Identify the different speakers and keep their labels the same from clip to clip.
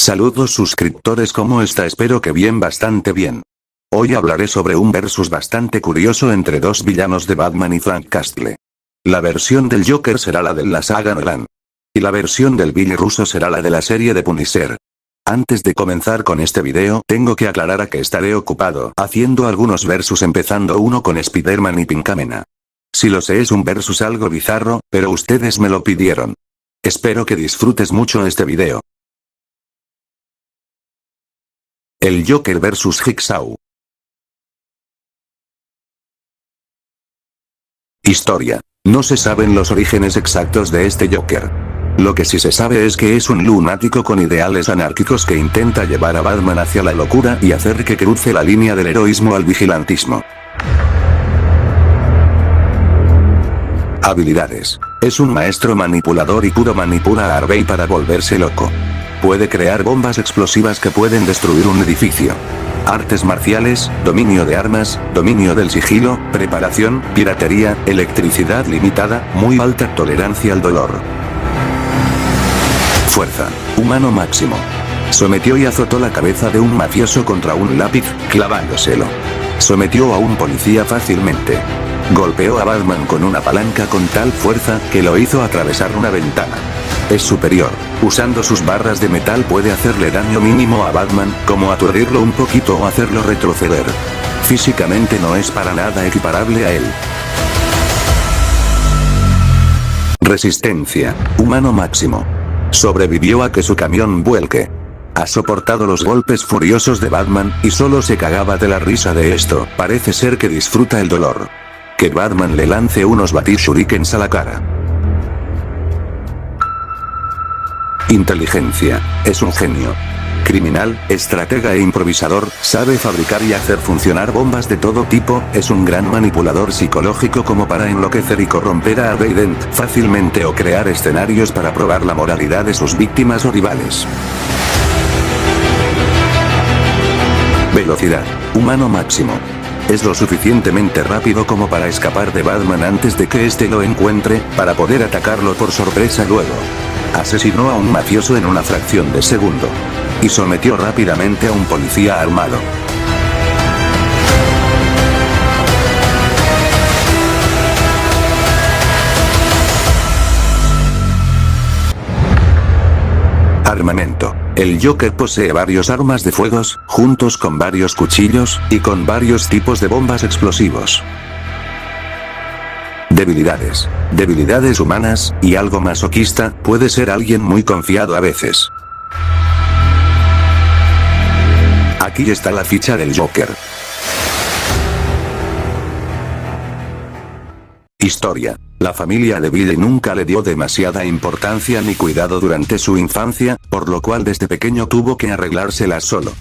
Speaker 1: Saludos suscriptores, ¿cómo está? Espero que bien, bastante bien. Hoy hablaré sobre un versus bastante curioso entre dos villanos de Batman y Frank Castle. La versión del Joker será la de la saga Nolan. Y la versión del Billy Russo será la de la serie de Punisher. Antes de comenzar con este video, tengo que aclarar a que estaré ocupado haciendo algunos versus, empezando uno con Spider-Man y Pinkamena. Si lo sé, es un versus algo bizarro, pero ustedes me lo pidieron. Espero que disfrutes mucho este video. El Joker vs Jigsaw. Historia. No se saben los orígenes exactos de este Joker. Lo que sí se sabe es que es un lunático con ideales anárquicos que intenta llevar a Batman hacia la locura y hacer que cruce la línea del heroísmo al vigilantismo. Habilidades. Es un maestro manipulador y puro manipula a Harvey para volverse loco. Puede crear bombas explosivas que pueden destruir un edificio. Artes marciales, dominio de armas, dominio del sigilo, preparación, piratería, electricidad limitada, muy alta tolerancia al dolor. Fuerza. Humano máximo. Sometió y azotó la cabeza de un mafioso contra un lápiz, clavándoselo. Sometió a un policía fácilmente. Golpeó a Batman con una palanca con tal fuerza que lo hizo atravesar una ventana. Es superior. Usando sus barras de metal puede hacerle daño mínimo a Batman, como aturdirlo un poquito o hacerlo retroceder. Físicamente no es para nada equiparable a él. Resistencia. Humano máximo. Sobrevivió a que su camión vuelque. Ha soportado los golpes furiosos de Batman, y solo se cagaba de la risa de esto. Parece ser que disfruta el dolor. Que Batman le lance unos batishurikens a la cara. Inteligencia. Es un genio. Criminal, estratega e improvisador, sabe fabricar y hacer funcionar bombas de todo tipo, es un gran manipulador psicológico como para enloquecer y corromper a Harvey Dent fácilmente o crear escenarios para probar la moralidad de sus víctimas o rivales. Velocidad. Humano máximo. Es lo suficientemente rápido como para escapar de Batman antes de que éste lo encuentre, para poder atacarlo por sorpresa luego. Asesinó a un mafioso en una fracción de segundo. Y sometió rápidamente a un policía armado. Armamento. El Joker posee varios armas de fuegos, juntos con varios cuchillos, y con varios tipos de bombas explosivos. Debilidades. Debilidades humanas, y algo masoquista, puede ser alguien muy confiado a veces. Aquí está la ficha del Joker. Historia. La familia de Billy nunca le dio demasiada importancia ni cuidado durante su infancia, por lo cual desde pequeño tuvo que arreglárselas solo.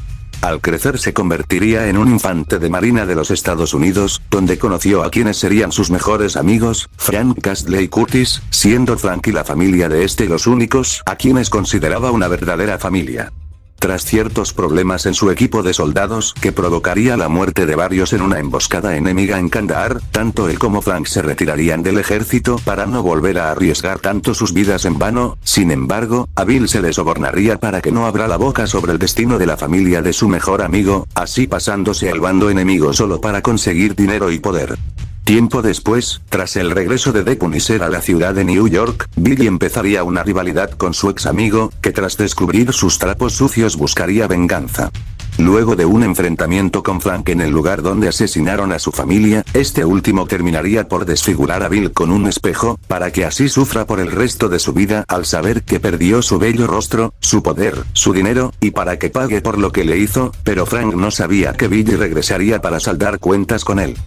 Speaker 1: Al crecer se convertiría en un infante de marina de los Estados Unidos, donde conoció a quienes serían sus mejores amigos, Frank Castle y Curtis, siendo Frank y la familia de este los únicos a quienes consideraba una verdadera familia. Tras ciertos problemas en su equipo de soldados que provocaría la muerte de varios en una emboscada enemiga en Kandahar, tanto él como Frank se retirarían del ejército para no volver a arriesgar tanto sus vidas en vano. Sin embargo, a Bill se le sobornaría para que no abra la boca sobre el destino de la familia de su mejor amigo, así pasándose al bando enemigo solo para conseguir dinero y poder. Tiempo después, tras el regreso de The Punisher a la ciudad de New York, Billy empezaría una rivalidad con su ex amigo, que tras descubrir sus trapos sucios buscaría venganza. Luego de un enfrentamiento con Frank en el lugar donde asesinaron a su familia, este último terminaría por desfigurar a Bill con un espejo, para que así sufra por el resto de su vida al saber que perdió su bello rostro, su poder, su dinero, y para que pague por lo que le hizo, pero Frank no sabía que Billy regresaría para saldar cuentas con él.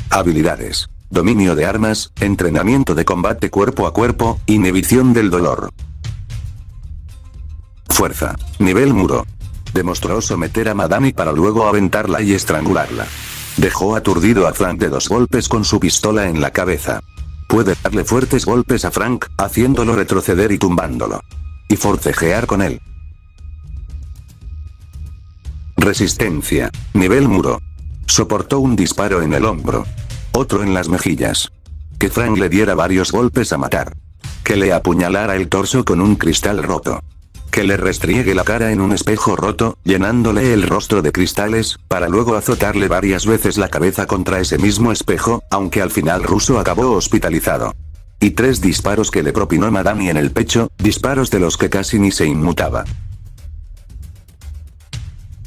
Speaker 1: Habilidades. Dominio de armas, entrenamiento de combate cuerpo a cuerpo, inhibición del dolor. Fuerza. Nivel muro. Demostró someter a Madame para luego aventarla y estrangularla. Dejó aturdido a Frank de 2 golpes con su pistola en la cabeza. Puede darle fuertes golpes a Frank, haciéndolo retroceder y tumbándolo. Y forcejear con él. Resistencia. Nivel muro. Soportó un disparo en el hombro. Otro en las mejillas. Que Frank le diera varios golpes a matar. Que le apuñalara el torso con un cristal roto. Que le restriegue la cara en un espejo roto, llenándole el rostro de cristales, para luego azotarle varias veces la cabeza contra ese mismo espejo, aunque al final Russo acabó hospitalizado. Y 3 disparos que le propinó Madami en el pecho, disparos de los que casi ni se inmutaba.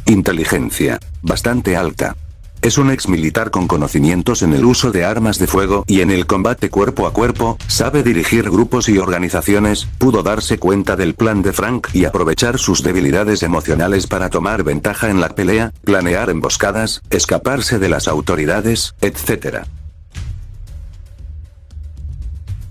Speaker 1: Inteligencia. Bastante alta. Es un ex militar con conocimientos en el uso de armas de fuego y en el combate cuerpo a cuerpo, sabe dirigir grupos y organizaciones, pudo darse cuenta del plan de Frank y aprovechar sus debilidades emocionales para tomar ventaja en la pelea, planear emboscadas, escaparse de las autoridades, etc.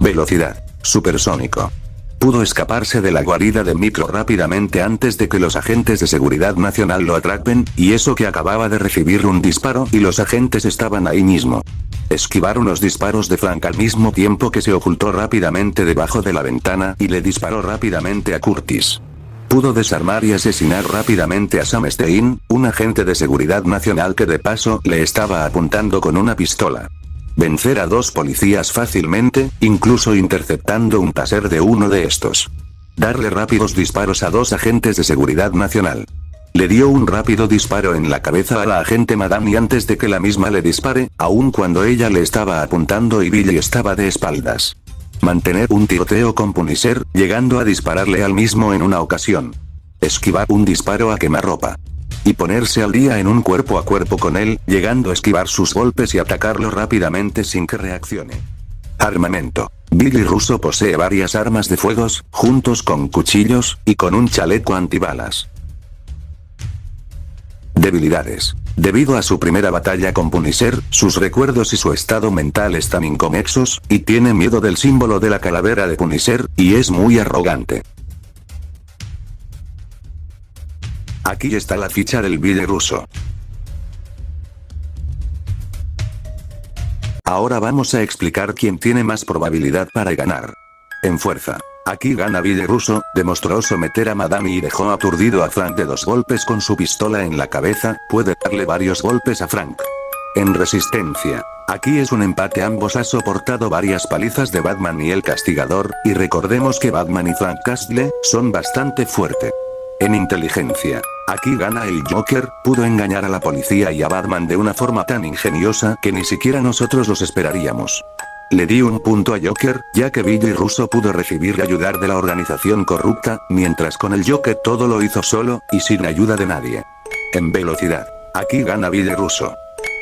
Speaker 1: Velocidad. Supersónico. Pudo escaparse de la guarida de Micro rápidamente antes de que los agentes de seguridad nacional lo atrapen, y eso que acababa de recibir un disparo y los agentes estaban ahí mismo. Esquivar unos disparos de Frank al mismo tiempo que se ocultó rápidamente debajo de la ventana y le disparó rápidamente a Curtis. Pudo desarmar y asesinar rápidamente a Sam Stein, un agente de seguridad nacional que de paso le estaba apuntando con una pistola. Vencer a 2 policías fácilmente, incluso interceptando un taser de uno de estos. Darle rápidos disparos a 2 agentes de seguridad nacional. Le dio un rápido disparo en la cabeza a la agente Madami antes de que la misma le dispare, aun cuando ella le estaba apuntando y Billy estaba de espaldas. Mantener un tiroteo con Punisher, llegando a dispararle al mismo en una ocasión. Esquivar un disparo a quemarropa. Y ponerse al día en un cuerpo a cuerpo con él, llegando a esquivar sus golpes y atacarlo rápidamente sin que reaccione. Armamento. Billy Russo posee varias armas de fuegos, juntos con cuchillos, y con un chaleco antibalas. Debilidades. Debido a su primera batalla con Punisher, sus recuerdos y su estado mental están inconexos, y tiene miedo del símbolo de la calavera de Punisher, y es muy arrogante. Aquí está la ficha del Billy Russo. Ahora vamos a explicar quién tiene más probabilidad para ganar. En fuerza. Aquí gana Billy Russo, demostró someter a Madami y dejó aturdido a Frank de 2 golpes con su pistola en la cabeza, puede darle varios golpes a Frank. En resistencia. Aquí es un empate, ambos han soportado varias palizas de Batman y el Castigador, y recordemos que Batman y Frank Castle son bastante fuertes. En inteligencia. Aquí gana el Joker, pudo engañar a la policía y a Batman de una forma tan ingeniosa que ni siquiera nosotros los esperaríamos. Le di un punto a Joker, ya que Billy Russo pudo recibir ayuda de la organización corrupta, mientras con el Joker todo lo hizo solo, y sin ayuda de nadie. En velocidad. Aquí gana Billy Russo.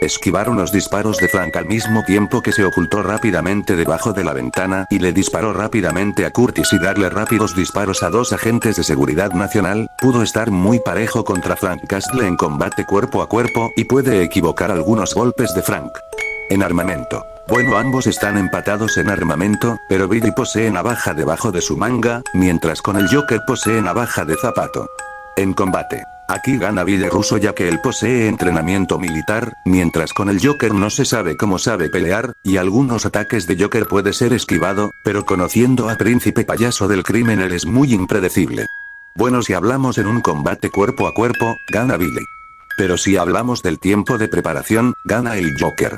Speaker 1: Esquivar unos disparos de Frank al mismo tiempo que se ocultó rápidamente debajo de la ventana y le disparó rápidamente a Curtis y darle rápidos disparos a 2 agentes de seguridad nacional, pudo estar muy parejo contra Frank Castle en combate cuerpo a cuerpo y puede equivocar algunos golpes de Frank. En armamento. Bueno, ambos están empatados en armamento, pero Billy posee navaja debajo de su manga, mientras con el Joker posee navaja de zapato. En combate. Aquí gana Billy Russo ya que él posee entrenamiento militar, mientras con el Joker no se sabe cómo sabe pelear, y algunos ataques de Joker puede ser esquivado, pero conociendo a Príncipe Payaso del Crimen él es muy impredecible. Bueno, si hablamos en un combate cuerpo a cuerpo, gana Billy. Pero si hablamos del tiempo de preparación, gana el Joker.